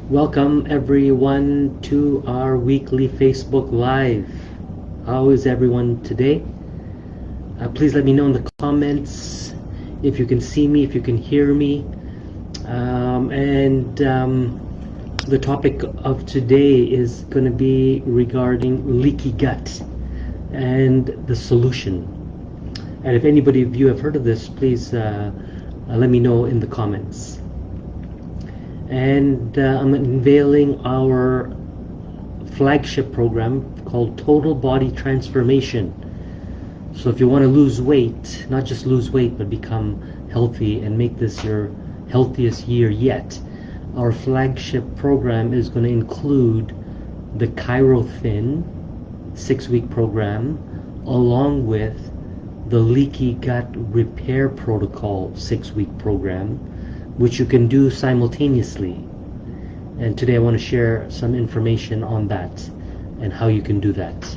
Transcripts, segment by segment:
Welcome everyone to our weekly Facebook Live. How is everyone today? Please let me know in the comments if you can see me, if you can hear me. The topic of today is going to be regarding leaky gut and the solution. And if anybody of you have heard of this, please let me know in the comments. And I'm unveiling our flagship program called Total Body Transformation. So if you want to lose weight, not just lose weight, but become healthy and make this your healthiest year yet, our flagship program is going to include the ChiroThin 6-week program, along with the Leaky Gut Repair Protocol 6-week program, which you can do simultaneously. And today I want to share some information on that and how you can do that.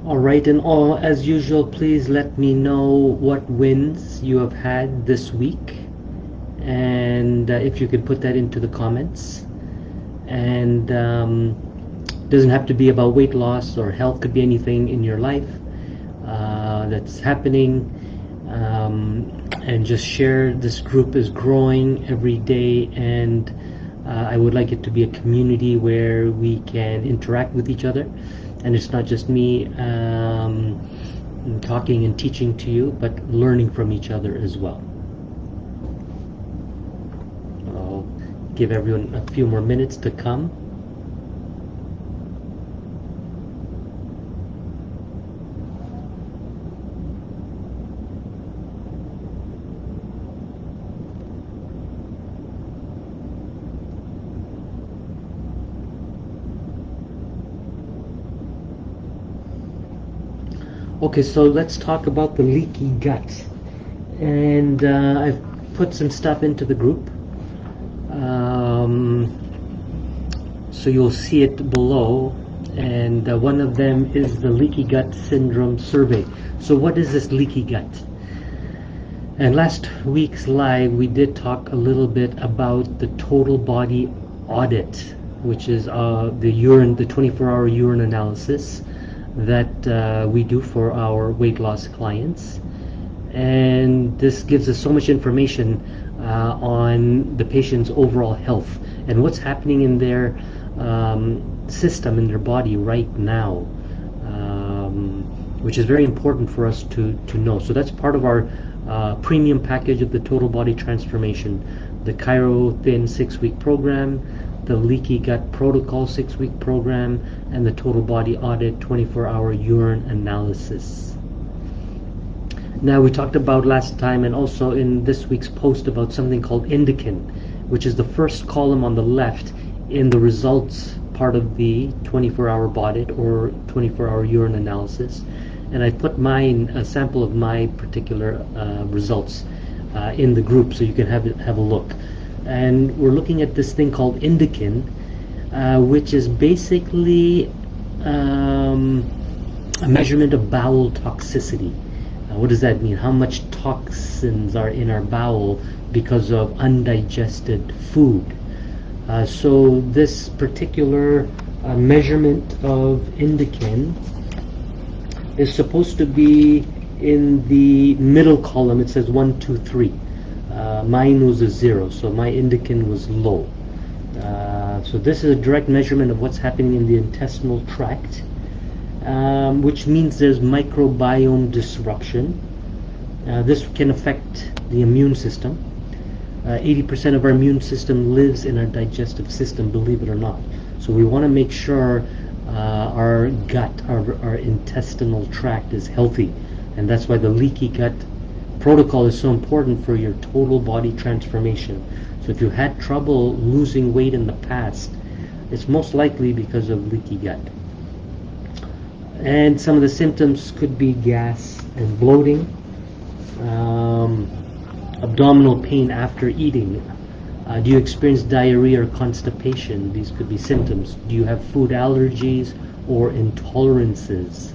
Alright, and as usual, please let me know what wins you have had this week, and if you could put that into the comments. And doesn't have to be about weight loss or health, could be anything in your life that's happening. And just share. This group is growing every day, and I would like it to be a community where we can interact with each other, and it's not just me talking and teaching to you, but learning from each other as well. I'll give everyone a few more minutes to come. Okay, so let's talk about the leaky gut. And I've put some stuff into the group. So you'll see it below. And one of them is the Leaky Gut Syndrome survey. So what is this leaky gut? And last week's live, we did talk a little bit about the total body audit, which is the 24-hour urine analysis that we do for our weight loss clients. And this gives us so much information on the patient's overall health and what's happening in their system, in their body right now, which is very important for us to know. So that's part of our premium package of the Total Body Transformation, the ChiroThin 6-week program, the Leaky Gut Protocol 6-week program, and the Total Body Audit 24-hour urine analysis. Now, we talked about last time, and also in this week's post, about something called Indican, which is the first column on the left in the results part of the 24-hour audit or 24-hour urine analysis. And I put a sample of my particular results in the group, so you can have a look. And we're looking at this thing called Indican, which is basically a measurement of bowel toxicity. What does that mean? How much toxins are in our bowel because of undigested food? So this particular measurement of Indican is supposed to be in the middle column. It says 1, 2, 3. Mine was a 0, so my Indican was low. So this is a direct measurement of what's happening in the intestinal tract, which means there's microbiome disruption. This can affect the immune system. 80% of our immune system lives in our digestive system, believe it or not. So we want to make sure our gut, our intestinal tract is healthy. And that's why the leaky gut protocol is so important for your total body transformation. So if you had trouble losing weight in the past, it's most likely because of leaky gut. And some of the symptoms could be gas and bloating, abdominal pain after eating. Do you experience diarrhea or constipation? These could be symptoms. Do you have food allergies or intolerances?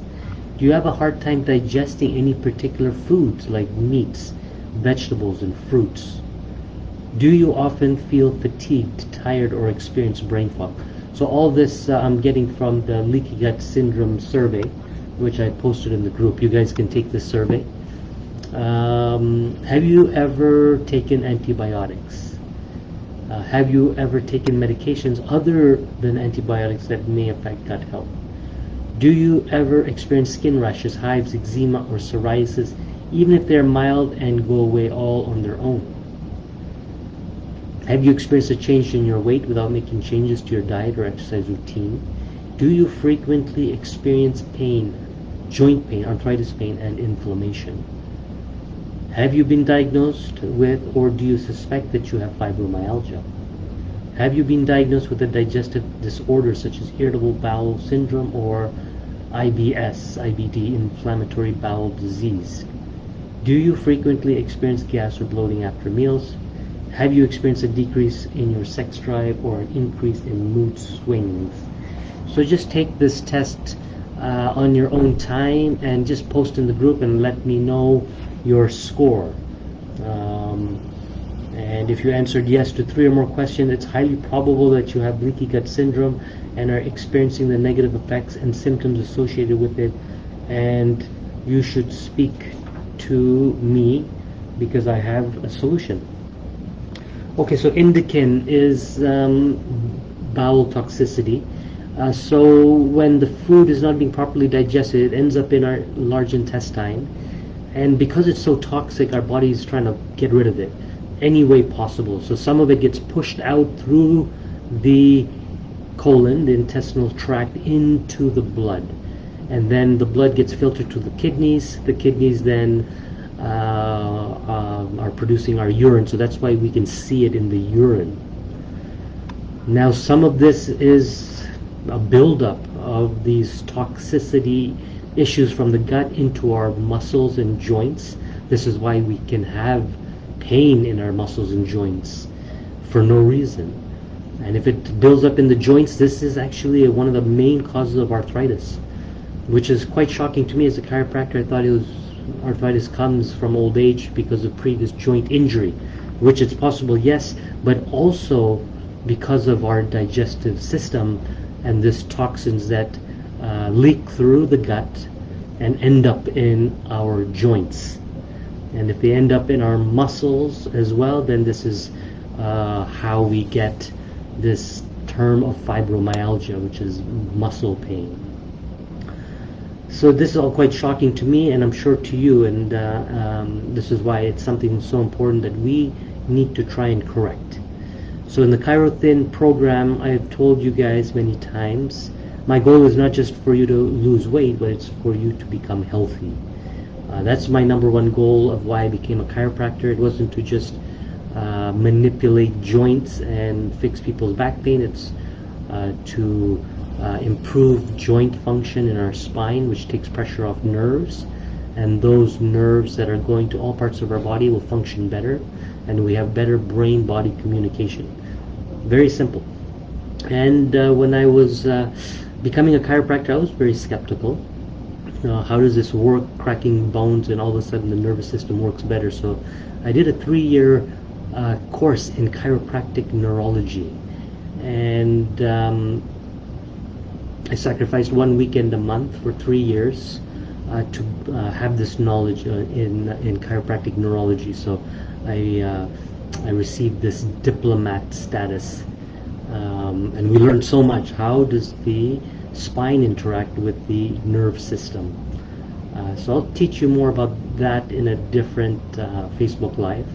Do you have a hard time digesting any particular foods like meats, vegetables, and fruits? Do you often feel fatigued, tired, or experience brain fog? So all this I'm getting from the Leaky Gut Syndrome survey, which I posted in the group. You guys can take this survey. Have you ever taken antibiotics? Have you ever taken medications other than antibiotics that may affect gut health? Do you ever experience skin rashes, hives, eczema, or psoriasis, even if they're mild and go away all on their own? Have you experienced a change in your weight without making changes to your diet or exercise routine? Do you frequently experience pain, joint pain, arthritis pain, and inflammation? Have you been diagnosed with, or do you suspect that you have fibromyalgia? Have you been diagnosed with a digestive disorder such as irritable bowel syndrome or IBD, inflammatory bowel disease? Do you frequently experience gas or bloating after meals? Have you experienced a decrease in your sex drive or an increase in mood swings? So just take this test on your own time and just post in the group and let me know your score. And if you answered yes to 3 or more questions, it's highly probable that you have leaky gut syndrome and are experiencing the negative effects and symptoms associated with it, and you should speak to me because I have a solution. Okay, so indican is bowel toxicity. So when the food is not being properly digested, it ends up in our large intestine, and because it's so toxic, our body is trying to get rid of it any way possible. So some of it gets pushed out through the colon, the intestinal tract, into the blood, and then the blood gets filtered to the kidneys. The kidneys then are producing our urine, so that's why we can see it in the urine. Now some of this is a buildup of these toxicity issues from the gut into our muscles and joints. This is why we can have pain in our muscles and joints for no reason. And if it builds up in the joints, this is actually one of the main causes of arthritis, which is quite shocking to me as a chiropractor. I thought it was arthritis comes from old age because of previous joint injury, which it's possible, yes, but also because of our digestive system and these toxins that leak through the gut and end up in our joints. And if they end up in our muscles as well, then this is how we get this term of fibromyalgia, which is muscle pain. So this is all quite shocking to me, and I'm sure to you, and this is why it's something so important that we need to try and correct. So in the ChiroThin program, I've told you guys many times, my goal is not just for you to lose weight, but it's for you to become healthy. That's my number one goal of why I became a chiropractor. It wasn't to just manipulate joints and fix people's back pain. It's to improve joint function in our spine, which takes pressure off nerves, and those nerves that are going to all parts of our body will function better, and we have better brain-body communication. Very simple. And when I was becoming a chiropractor, I was very skeptical. How does this work, cracking bones, and all of a sudden the nervous system works better? So I did a 3-year course in chiropractic neurology, and I sacrificed 1 weekend a month for 3 years to have this knowledge in chiropractic neurology. So I received this diplomat status, and we learned so much. How does the spine interact with the nerve system? So I'll teach you more about that in a different Facebook Live,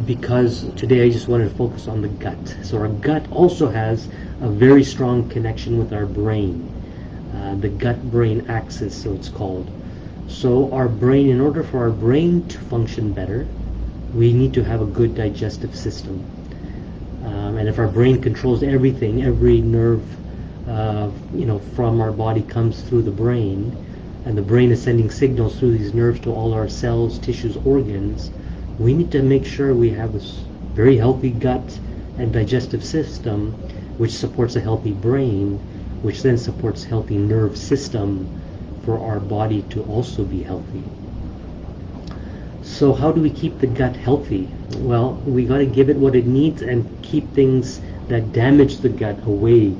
because today I just wanted to focus on the gut. So our gut also has a very strong connection with our brain, the gut-brain axis, so it's called. So our brain, in order for our brain to function better, we need to have a good digestive system. And if our brain controls everything, every nerve from our body comes through the brain, and the brain is sending signals through these nerves to all our cells, tissues, organs, we need to make sure we have a very healthy gut and digestive system which supports a healthy brain, which then supports healthy nerve system for our body to also be healthy. So how do we keep the gut healthy? Well, we got to give it what it needs and keep things that damage the gut away.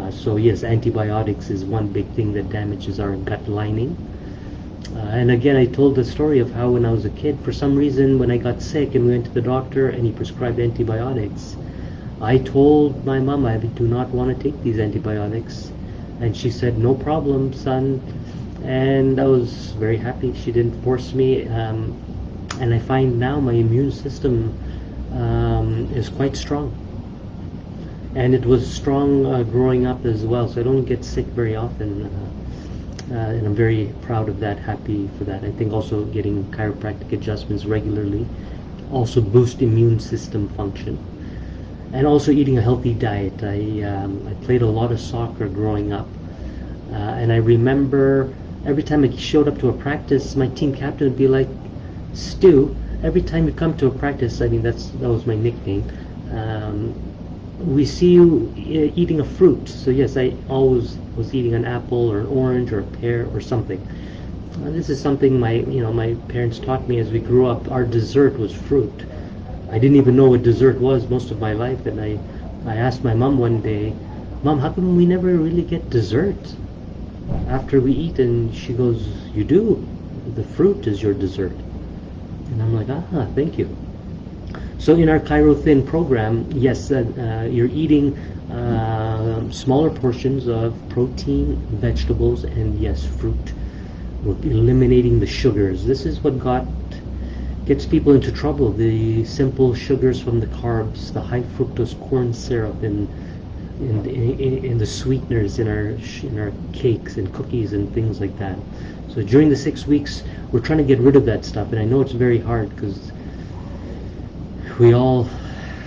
So yes, antibiotics is one big thing that damages our gut lining. And again, I told the story of how when I was a kid, for some reason, when I got sick and we went to the doctor and he prescribed antibiotics, I told my mom I do not want to take these antibiotics. And she said, no problem, son. And I was very happy she didn't force me. And I find now my immune system is quite strong. And it was strong growing up as well, so I don't get sick very often. And I'm very proud of that, happy for that. I think also getting chiropractic adjustments regularly also boost immune system function. And also eating a healthy diet. I played a lot of soccer growing up. And I remember every time I showed up to a practice, my team captain would be like, Stu, every time you come to a practice, I mean, that was my nickname, we see you eating a fruit. So yes, I always was eating an apple or an orange or a pear or something. This is something my parents taught me as we grew up. Our dessert was fruit. I didn't even know what dessert was most of my life, and I asked my mom one day, Mom, how come we never really get dessert after we eat? And she goes, you do. The fruit is your dessert. And I'm like, thank you. So in our ChiroThin program, yes, you're eating smaller portions of protein, vegetables, and yes, fruit. We're eliminating the sugars. This is what gets people into trouble. The simple sugars from the carbs, the high fructose corn syrup, and the sweeteners in our cakes and cookies and things like that. So during the 6 weeks, we're trying to get rid of that stuff, and I know it's very hard because we all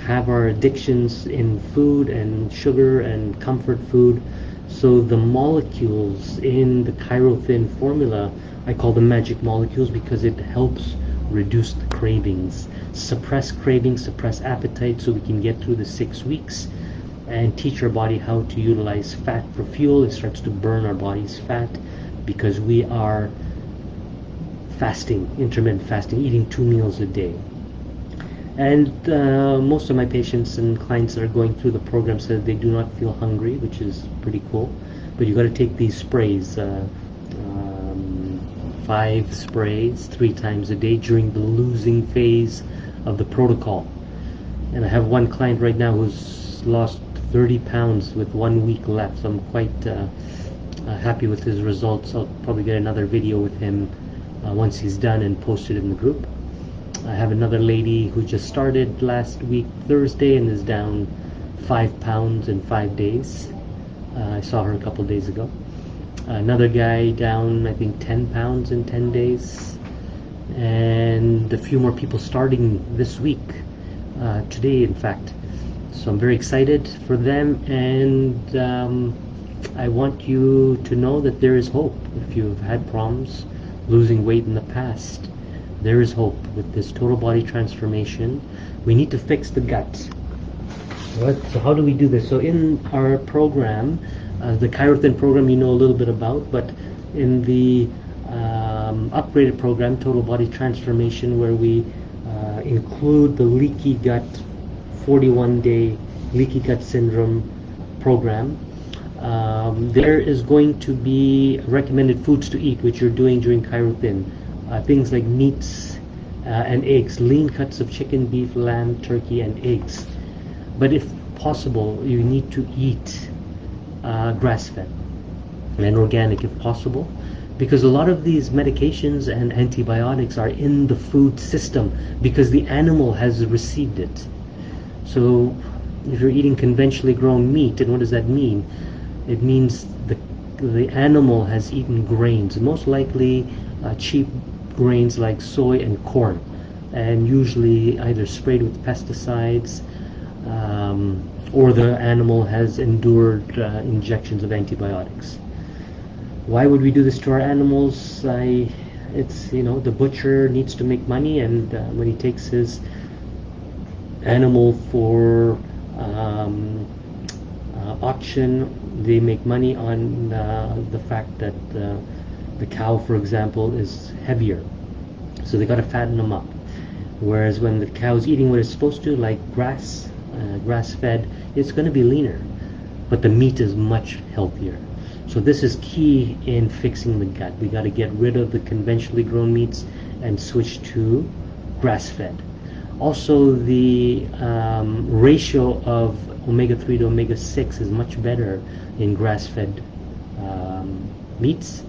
have our addictions in food and sugar and comfort food. So the molecules in the ChiroThin formula, I call them magic molecules because it helps reduce the cravings, suppress cravings, suppress appetite, so we can get through the 6 weeks and teach our body how to utilize fat for fuel. It starts to burn our body's fat because we are fasting, intermittent fasting, eating 2 meals a day. And most of my patients and clients that are going through the program said they do not feel hungry, which is pretty cool. But you got to take these sprays, 5 sprays 3 times a day during the losing phase of the protocol. And I have one client right now who's lost 30 pounds with 1 week left. So I'm quite happy with his results. I'll probably get another video with him once he's done and post it in the group. I have another lady who just started last week Thursday and is down 5 pounds in 5 days. I saw her a couple days ago. Another guy down, I think, 10 pounds in 10 days. And a few more people starting this week, today in fact. So I'm very excited for them, and I want you to know that there is hope. If you've had problems losing weight in the past, there is hope with this total body transformation. We need to fix the gut. So how do we do this? So in our program, the ChiroThin program you know a little bit about, but in the upgraded program, Total Body Transformation, where we include the Leaky Gut 41-day Leaky Gut Syndrome program, there is going to be recommended foods to eat, which you're doing during ChiroThin. Things like meats and eggs, lean cuts of chicken, beef, lamb, turkey, and eggs. But if possible, you need to eat grass-fed and organic if possible, because a lot of these medications and antibiotics are in the food system because the animal has received it. So if you're eating conventionally grown meat, and what does that mean? It means the animal has eaten grains, most likely cheap grains like soy and corn, and usually either sprayed with pesticides or the animal has endured injections of antibiotics. Why would we do this to our animals? It's the butcher needs to make money, and when he takes his animal for auction, they make money on the fact that the cow, for example, is heavier. So they got to fatten them up. Whereas when the cow's eating what it's supposed to, like grass, grass-fed, it's going to be leaner, but the meat is much healthier. So this is key in fixing the gut. We got to get rid of the conventionally grown meats and switch to grass-fed. Also, the ratio of omega-3 to omega-6 is much better in grass-fed meats,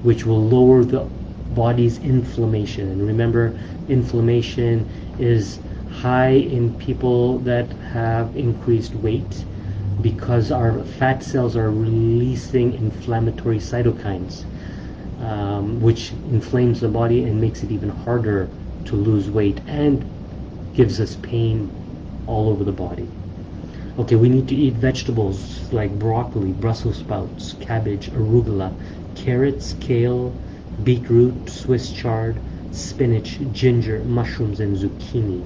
which will lower the body's inflammation. And remember, inflammation is high in people that have increased weight because our fat cells are releasing inflammatory cytokines, which inflames the body and makes it even harder to lose weight and gives us pain all over the body. Okay, we need to eat vegetables like broccoli, Brussels sprouts, cabbage, arugula, carrots, kale, beetroot, Swiss chard, spinach, ginger, mushrooms, and zucchini.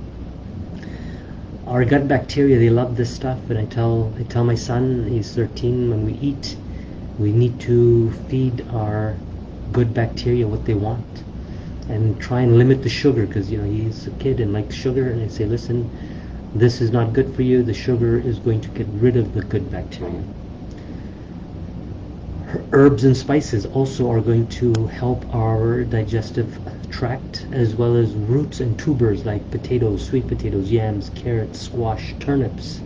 Our gut bacteria, they love this stuff, and I tell my son, he's 13, when we eat, we need to feed our good bacteria what they want, and try and limit the sugar, because he's a kid and likes sugar. And I say, listen, this is not good for you. The sugar is going to get rid of the good bacteria. Herbs and spices also are going to help our digestive tract, as well as roots and tubers like potatoes, sweet potatoes, yams, carrots, squash, turnips.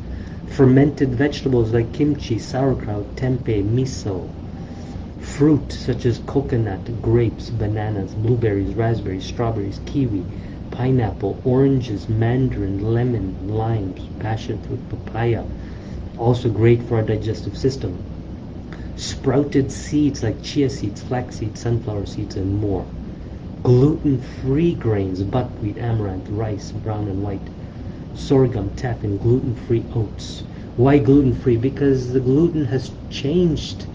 Fermented vegetables like kimchi, sauerkraut, tempeh, miso. Fruit such as coconut, grapes, bananas, blueberries, raspberries, strawberries, kiwi, pineapple, oranges, mandarin, lemon, limes, passion fruit, papaya. Also great for our digestive system. Sprouted seeds like chia seeds, flax seeds, sunflower seeds, and more. Gluten-free grains, buckwheat, amaranth, rice, brown and white, sorghum, teff, and gluten-free oats. Why gluten-free? Because the gluten has changed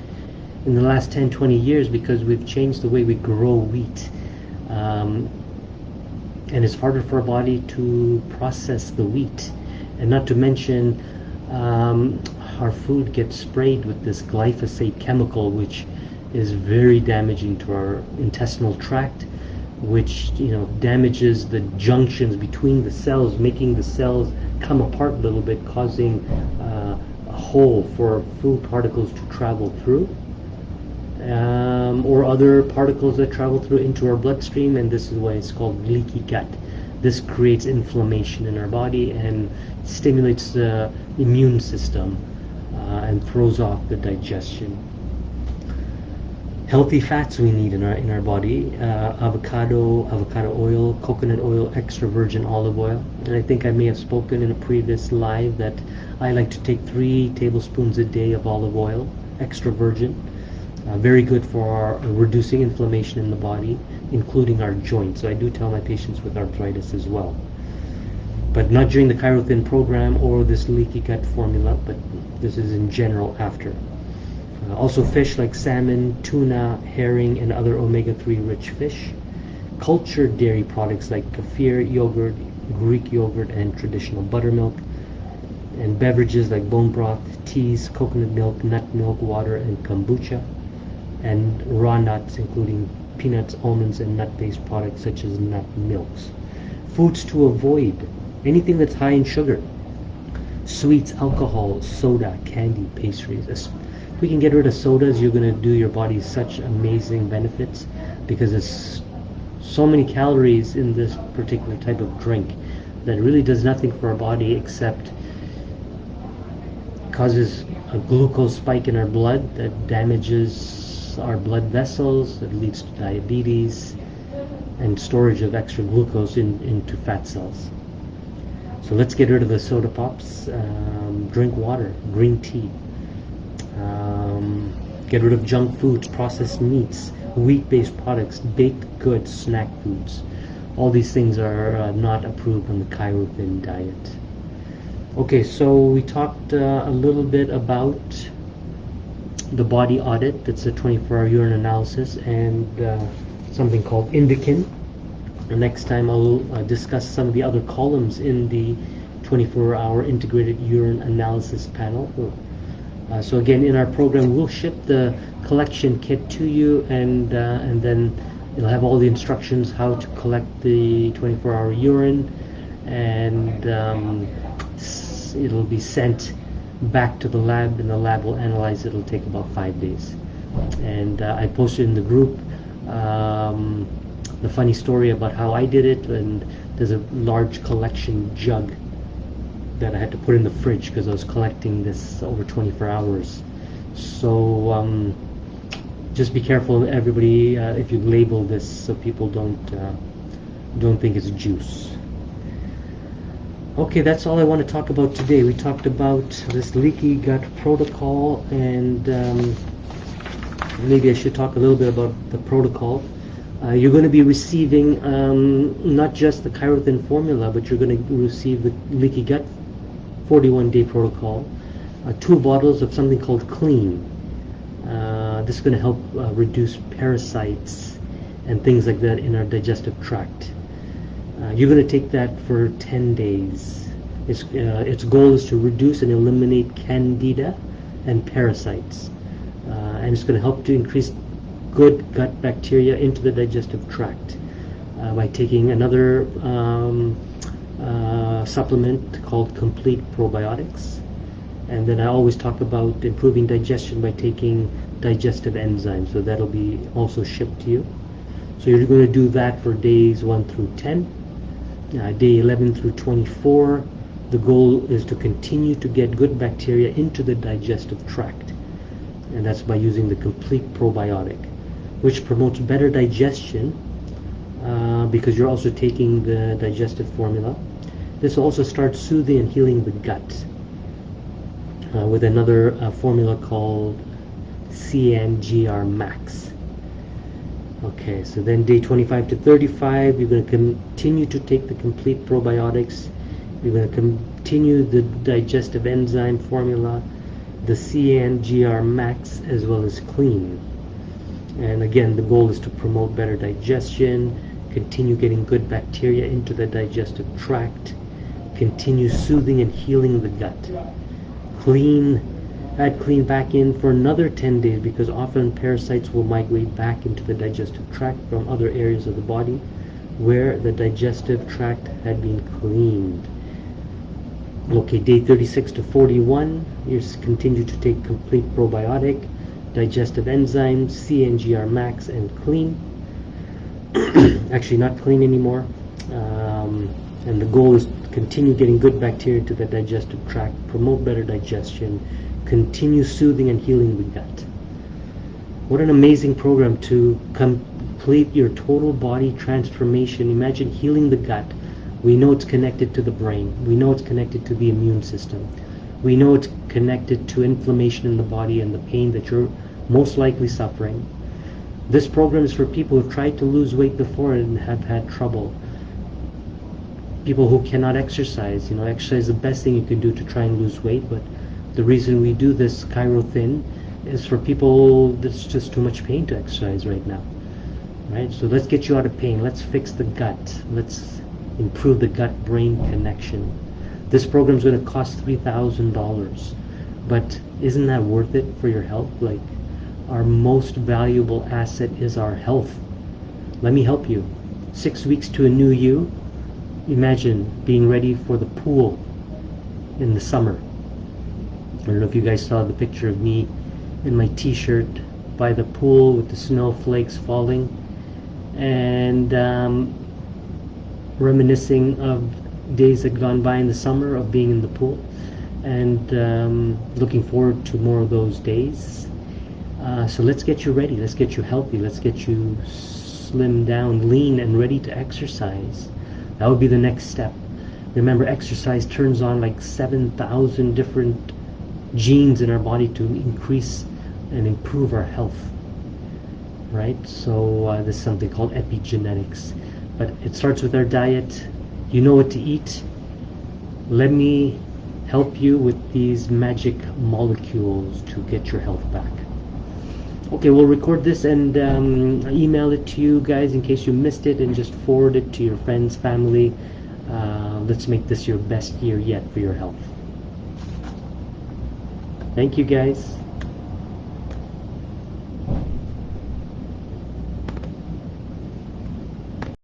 in the last 10-20 years, because we've changed the way we grow wheat. And it's harder for our body to process the wheat. And not to mention, our food gets sprayed with this glyphosate chemical, which is very damaging to our intestinal tract, which damages the junctions between the cells, making the cells come apart a little bit, causing a hole for food particles to travel through, or other particles that travel through into our bloodstream, and this is why it's called leaky gut. This creates inflammation in our body and stimulates the immune system and throws off the digestion. Healthy fats we need in our body: avocado oil, coconut oil, extra virgin olive oil. And I think I may have spoken in a previous live that I like to take 3 tablespoons a day of olive oil, extra virgin. Very good for reducing inflammation in the body, including our joints. So I do tell my patients with arthritis as well. But not during the ChiroThin program or this leaky gut formula, but this is in general after. Also fish like salmon, tuna, herring, and other omega-3 rich fish. Cultured dairy products like kefir, yogurt, Greek yogurt, and traditional buttermilk. And beverages like bone broth, teas, coconut milk, nut milk, water, and kombucha. And raw nuts, including peanuts, almonds, and nut-based products such as nut milks. Foods to avoid: anything that's high in sugar, sweets, alcohol, soda, candy, pastries. If we can get rid of sodas, you're going to do your body such amazing benefits, because there's so many calories in this particular type of drink that really does nothing for our body except causes a glucose spike in our blood that damages our blood vessels, that leads to diabetes and storage of extra glucose into fat cells. So let's get rid of the soda pops. Drink water, green tea. Get rid of junk foods, processed meats, wheat-based products, baked goods, snack foods. All these things are not approved on the ChiroThin diet. Okay, so we talked a little bit about the body audit. That's a 24-hour urine analysis, and something called Indican. And next time I'll discuss some of the other columns in the 24-hour integrated urine analysis panel. So again, in our program, we'll ship the collection kit to you, and then it'll have all the instructions how to collect the 24-hour urine, and it'll be sent back to the lab, and the lab will analyze it. It'll take about 5 days. And I posted in the group the funny story about how I did it, and there's a large collection jug that I had to put in the fridge because I was collecting this over 24 hours. So just be careful, everybody, if you label this so people don't think it's juice. Okay, that's all I want to talk about today. We talked about this leaky gut protocol, and maybe I should talk a little bit about the protocol. You're going to be receiving not just the Chirothin formula, but you're going to receive the leaky gut 41-day protocol, 2 bottles of something called Clean. This is going to help reduce parasites and things like that in our digestive tract. You're going to take that for 10 days. Its goal is to reduce and eliminate candida and parasites. And it's going to help to increase good gut bacteria into the digestive tract by taking another supplement called Complete Probiotics. And then I always talk about improving digestion by taking digestive enzymes, so that'll be also shipped to you. So you're going to do that for days 1 through 10. Day 11 through 24, the goal is to continue to get good bacteria into the digestive tract, and that's by using the Complete Probiotic, which promotes better digestion because you're also taking the digestive formula. This will also start soothing and healing the gut with another formula called CNGR Max. Okay, so then day 25 to 35, you're going to continue to take the Complete Probiotics. You're going to continue the digestive enzyme formula, the CNGR Max, as well as Clean. And again, the goal is to promote better digestion, continue getting good bacteria into the digestive tract, continue soothing and healing the gut. Add Clean back in for another 10 days because often parasites will migrate back into the digestive tract from other areas of the body where the digestive tract had been cleaned. Okay, day 36 to 41, you continue to take Complete Probiotic, digestive enzymes, CNGR Max, and Clean. Actually, not Clean anymore. And the goal is to continue getting good bacteria to the digestive tract, promote better digestion, continue soothing and healing the gut. What an amazing program to complete your total body transformation. Imagine healing the gut. We know it's connected to the brain. We know it's connected to the immune system. We know it's connected to inflammation in the body and the pain that you're most likely suffering. This program is for people who've tried to lose weight before and have had trouble. People who cannot exercise. Exercise is the best thing you can do to try and lose weight, but the reason we do this Chirothin is for people that's just too much pain to exercise right now. Right? So let's get you out of pain. Let's fix the gut. Let's improve the gut-brain connection. This program is going to cost $3,000, but isn't that worth it for your health? Like, our most valuable asset is our health. Let me help you. 6 weeks to a new you. Imagine being ready for the pool in the summer. I don't know if you guys saw the picture of me in my t-shirt by the pool with the snowflakes falling, and reminiscing of days that gone by in the summer of being in the pool, and looking forward to more of those days. So let's get you ready, let's get you healthy, let's get you slim down, lean, and ready to exercise. That would be the next step. Remember, exercise turns on like 7,000 different genes in our body to increase and improve our health. Right? So this is something called epigenetics. But it starts with our diet. You know what to eat. Let me help you with these magic molecules to get your health back. Okay, we'll record this and email it to you guys in case you missed it, and just forward it to your friends, family. Let's make this your best year yet for your health. Thank you, guys.